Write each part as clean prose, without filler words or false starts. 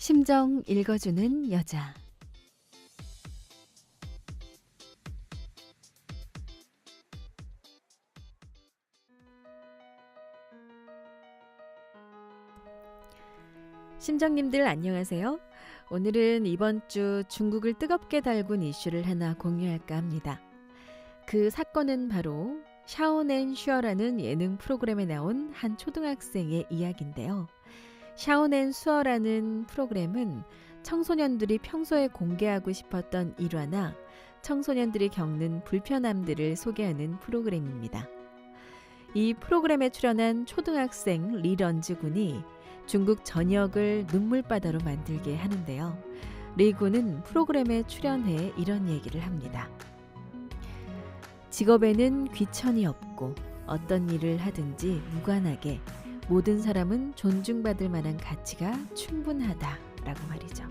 심정 읽어주는 여자. 심정님들 안녕하세요. 오늘은 이번 주 중국을 뜨겁게 달군 이슈를 하나 공유할까 합니다. 그 사건은 바로 샤오넨 슈어라는 예능 프로그램에 나온 한 초등학생의 이야기인데요. 샤오넨 슈어라는 프로그램은 청소년들이 평소에 공개하고 싶었던 일화나 청소년들이 겪는 불편함들을 소개하는 프로그램입니다. 이 프로그램에 출연한 초등학생 리런즈 군이 중국 전역을 눈물바다로 만들게 하는데요. 리 군은 프로그램에 출연해 이런 얘기를 합니다. 직업에는 귀천이 없고 어떤 일을 하든지 무관하게 모든 사람은 존중받을 만한 가치가 충분하다라고 말이죠.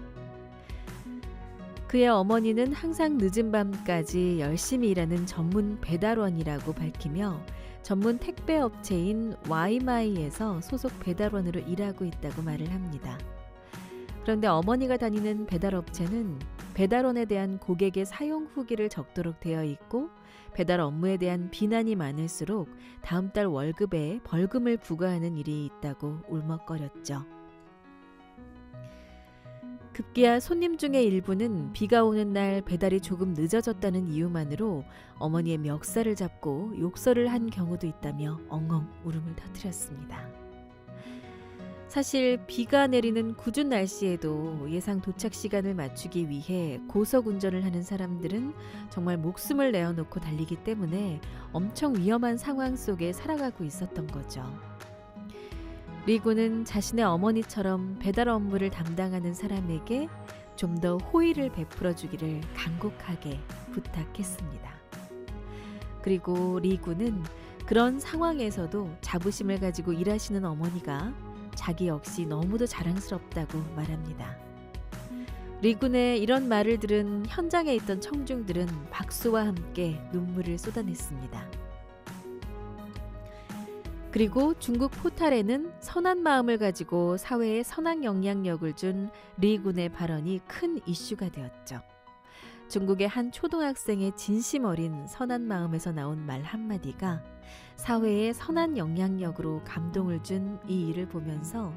그의 어머니는 항상 늦은 밤까지 열심히 일하는 전문 배달원이라고 밝히며 전문 택배 업체인 와이마이에서 소속 배달원으로 일하고 있다고 말을 합니다. 그런데 어머니가 다니는 배달업체는 배달원에 대한 고객의 사용 후기를 적도록 되어 있고 배달 업무에 대한 비난이 많을수록 다음 달 월급에 벌금을 부과하는 일이 있다고 울먹거렸죠. 급기야 손님 중에 일부는 비가 오는 날 배달이 조금 늦어졌다는 이유만으로 어머니의 멱살을 잡고 욕설을 한 경우도 있다며 엉엉 울음을 터뜨렸습니다. 사실 비가 내리는 궂은 날씨에도 예상 도착 시간을 맞추기 위해 고속 운전을 하는 사람들은 정말 목숨을 내어놓고 달리기 때문에 엄청 위험한 상황 속에 살아가고 있었던 거죠. 리 군은 자신의 어머니처럼 배달 업무를 담당하는 사람에게 좀 더 호의를 베풀어 주기를 간곡하게 부탁했습니다. 그리고 리 군은 그런 상황에서도 자부심을 가지고 일하시는 어머니가 자기 역시 너무도 자랑스럽다고 말합니다. 리 군의 이런 말을 들은 현장에 있던 청중들은 박수와 함께 눈물을 쏟아냈습니다. 그리고 중국 포탈에는 선한 마음을 가지고 사회에 선한 영향력을 준 리 군의 발언이 큰 이슈가 되었죠. 중국의 한 초등학생의 진심 어린 선한 마음에서 나온 말 한마디가 사회에 선한 영향력으로 감동을 준 이 일을 보면서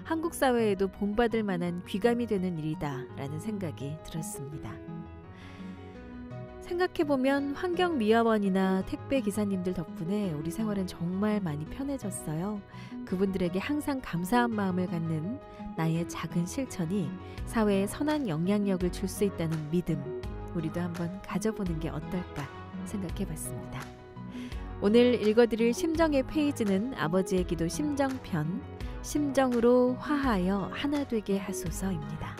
한국 사회에도 본받을 만한 귀감이 되는 일이다라는 생각이 들었습니다. 생각해보면 환경미화원이나 택배기사님들 덕분에 우리 생활은 정말 많이 편해졌어요. 그분들에게 항상 감사한 마음을 갖는 나의 작은 실천이 사회에 선한 영향력을 줄 수 있다는 믿음, 우리도 한번 가져보는 게 어떨까 생각해봤습니다. 오늘 읽어드릴 심정의 페이지는 아버지의 기도 심정편, 심정으로 화하여 하나 되게 하소서입니다.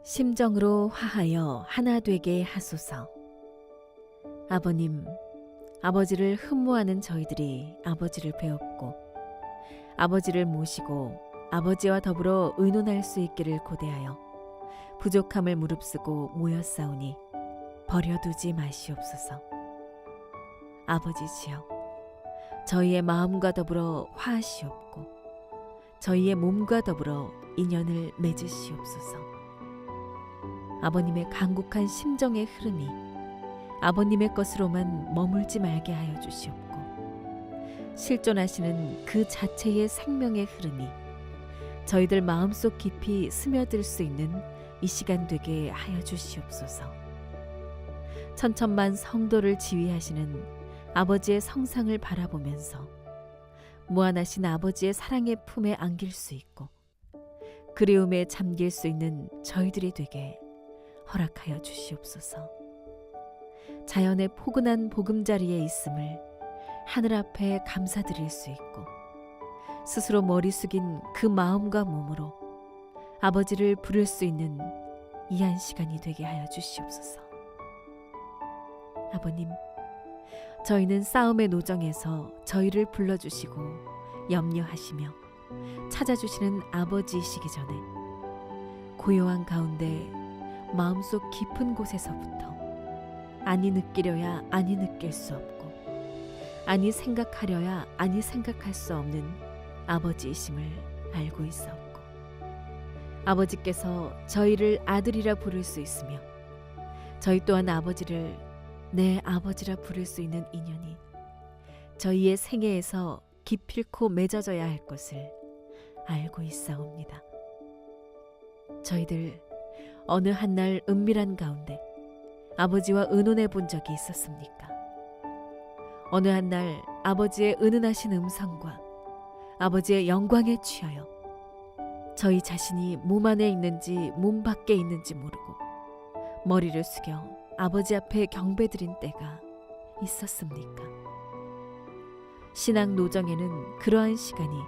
심정으로 화하여 하나 되게 하소서. 아버님, 아버지를 흠모하는 저희들이 아버지를 배웠고 아버지를 모시고 아버지와 더불어 의논할 수 있기를 고대하여 부족함을 무릅쓰고 모였사오니 버려두지 마시옵소서. 아버지시여, 저희의 마음과 더불어 화하시옵고 저희의 몸과 더불어 인연을 맺으시옵소서. 아버님의 간곡한 심정의 흐름이 아버님의 것으로만 머물지 말게 하여 주시옵고 실존하시는 그 자체의 생명의 흐름이 저희들 마음속 깊이 스며들 수 있는 이 시간 되게 하여 주시옵소서. 천천만 성도를 지휘하시는 아버지의 성상을 바라보면서 무한하신 아버지의 사랑의 품에 안길 수 있고 그리움에 잠길 수 있는 저희들이 되게 허락하여 주시옵소서. 자연의 포근한 보금자리에 있음을 하늘 앞에 감사드릴 수 있고 스스로 머리 숙인 그 마음과 몸으로 아버지를 부를 수 있는 이한 시간이 되게 하여 주시옵소서. 아버님, 저희는 싸움의 노정에서 저희를 불러주시고 염려하시며 찾아주시는 아버지이시기 전에 고요한 가운데 마음속 깊은 곳에서부터 아니 느끼려야 아니 느낄 수 없고, 아니 생각하려야 아니 생각할 수 없는 아버지이심을 알고 있사옵고, 아버지께서 저희를 아들이라 부를 수 있으며 저희 또한 아버지를 내 아버지라 부를 수 있는 인연이 저희의 생애에서 기필코 맺어져야 할 것을 알고 있사옵니다. 저희들 어느 한날 은밀한 가운데 아버지와 의논해 본 적이 있었습니까? 어느 한날 아버지의 은은하신 음성과 아버지의 영광에 취하여 저희 자신이 몸 안에 있는지 몸 밖에 있는지 모르고 머리를 숙여 아버지 앞에 경배드린 때가 있었습니까? 신앙 노정에는 그러한 시간이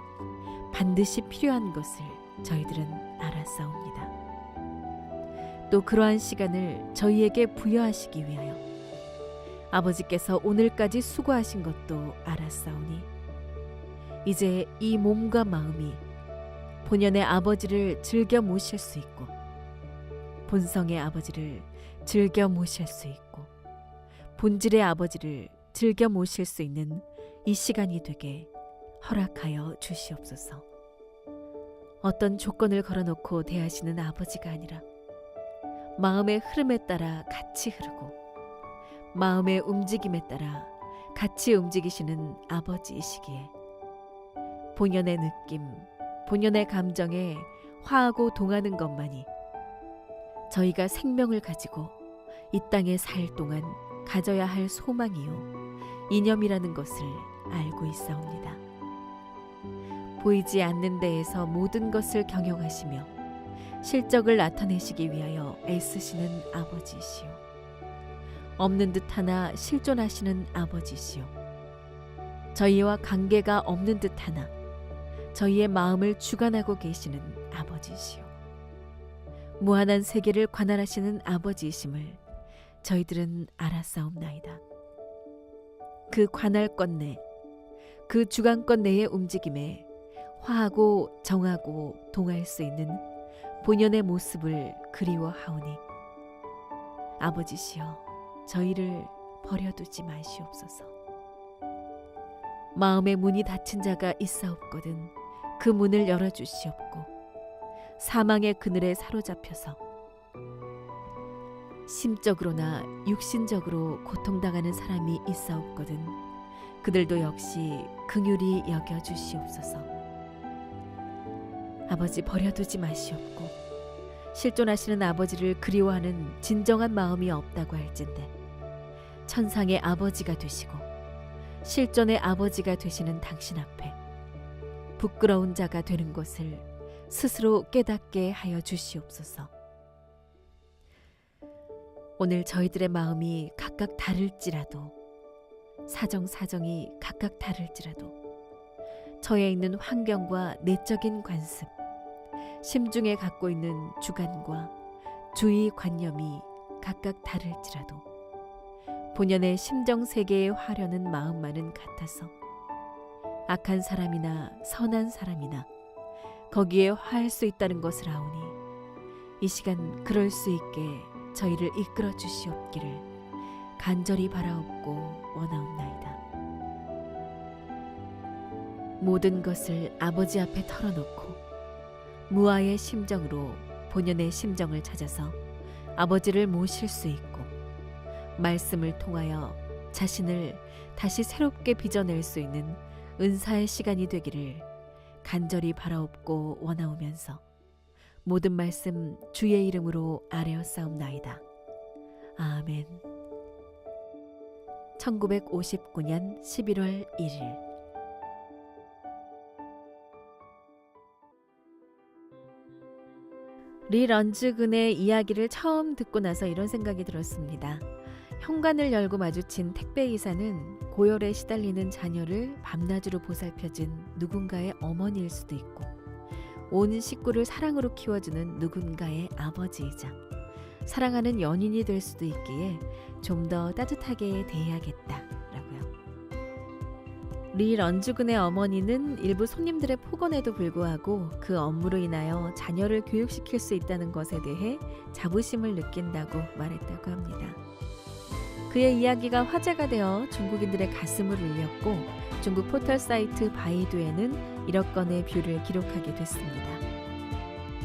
반드시 필요한 것을 저희들은 알았사옵니다. 또 그러한 시간을 저희에게 부여하시기 위하여 아버지께서 오늘까지 수고하신 것도 알았사오니, 이제 이 몸과 마음이 본연의 아버지를 즐겨 모실 수 있고 본성의 아버지를 즐겨 모실 수 있고 본질의 아버지를 즐겨 모실 수 있는 이 시간이 되게 허락하여 주시옵소서. 어떤 조건을 걸어놓고 대하시는 아버지가 아니라 마음의 흐름에 따라 같이 흐르고 마음의 움직임에 따라 같이 움직이시는 아버지이시기에 본연의 느낌, 본연의 감정에 화하고 동하는 것만이 저희가 생명을 가지고 이 땅에 살 동안 가져야 할 소망이요 이념이라는 것을 알고 있사옵니다. 보이지 않는 데에서 모든 것을 경영하시며 실적을 나타내시기 위하여 애쓰시는 아버지시오, 없는 듯 하나 실존하시는 아버지시오, 저희와 관계가 없는 듯 하나 저희의 마음을 주관하고 계시는 아버지시오, 무한한 세계를 관할하시는 아버지이심을 저희들은 알았사옵나이다. 그 관할권 내, 그 주관권 내의 움직임에 화하고 정하고 동할 수 있는 본연의 모습을 그리워하오니, 아버지시여 저희를 버려두지 마시옵소서. 마음의 문이 닫힌 자가 있사옵거든 그 문을 열어주시옵고, 사망의 그늘에 사로잡혀서 심적으로나 육신적으로 고통당하는 사람이 있사옵거든 그들도 역시 긍휼히 여겨주시옵소서. 아버지 버려두지 마시옵고, 실존하시는 아버지를 그리워하는 진정한 마음이 없다고 할진대 천상의 아버지가 되시고 실존의 아버지가 되시는 당신 앞에 부끄러운 자가 되는 것을 스스로 깨닫게 하여 주시옵소서. 오늘 저희들의 마음이 각각 다를지라도, 사정이 각각 다를지라도 저에 있는 환경과 내적인 관습, 심중에 갖고 있는 주관과 주의 관념이 각각 다를지라도 본연의 심정세계에 화려는 마음만은 같아서 악한 사람이나 선한 사람이나 거기에 화할 수 있다는 것을 아오니, 이 시간 그럴 수 있게 저희를 이끌어 주시옵기를 간절히 바라옵고 원하옵나이다. 모든 것을 아버지 앞에 털어놓고 무아의 심정으로 본연의 심정을 찾아서 아버지를 모실 수 있고 말씀을 통하여 자신을 다시 새롭게 빚어낼 수 있는 은사의 시간이 되기를 간절히 바라옵고 원하오면서 모든 말씀 주의 이름으로 아뢰었사옵나이다. 아멘. 1959년 11월 1일 리 런즈근의 이야기를 처음 듣고 나서 이런 생각이 들었습니다. 현관을 열고 마주친 택배기사는 고열에 시달리는 자녀를 밤낮으로 보살펴준 누군가의 어머니일 수도 있고, 온 식구를 사랑으로 키워주는 누군가의 아버지이자 사랑하는 연인이 될 수도 있기에 좀 더 따뜻하게 대해야겠다라고요. 리 런즈근의 어머니는 일부 손님들의 폭언에도 불구하고 그 업무로 인하여 자녀를 교육시킬 수 있다는 것에 대해 자부심을 느낀다고 말했다고 합니다. 그의 이야기가 화제가 되어 중국인들의 가슴을 울렸고 중국 포털 사이트 바이두에는 1억 건의 뷰를 기록하게 됐습니다.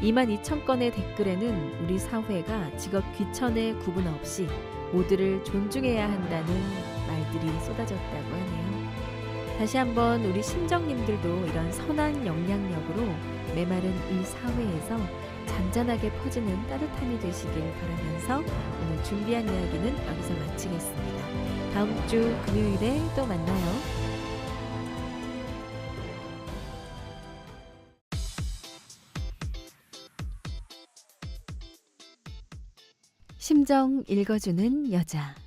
22,000건의 댓글에는 우리 사회가 직업 귀천의 구분 없이 모두를 존중해야 한다는 말들이 쏟아졌다고 하네요. 다시 한번 우리 신정님들도 이런 선한 영향력으로 메마른 이 사회에서 잔잔하게 퍼지는 따뜻함이 되시길 바라면서 오늘 준비한 이야기는 여기서 마치겠습니다. 다음 주 금요일에 또 만나요. 심정 읽어주는 여자.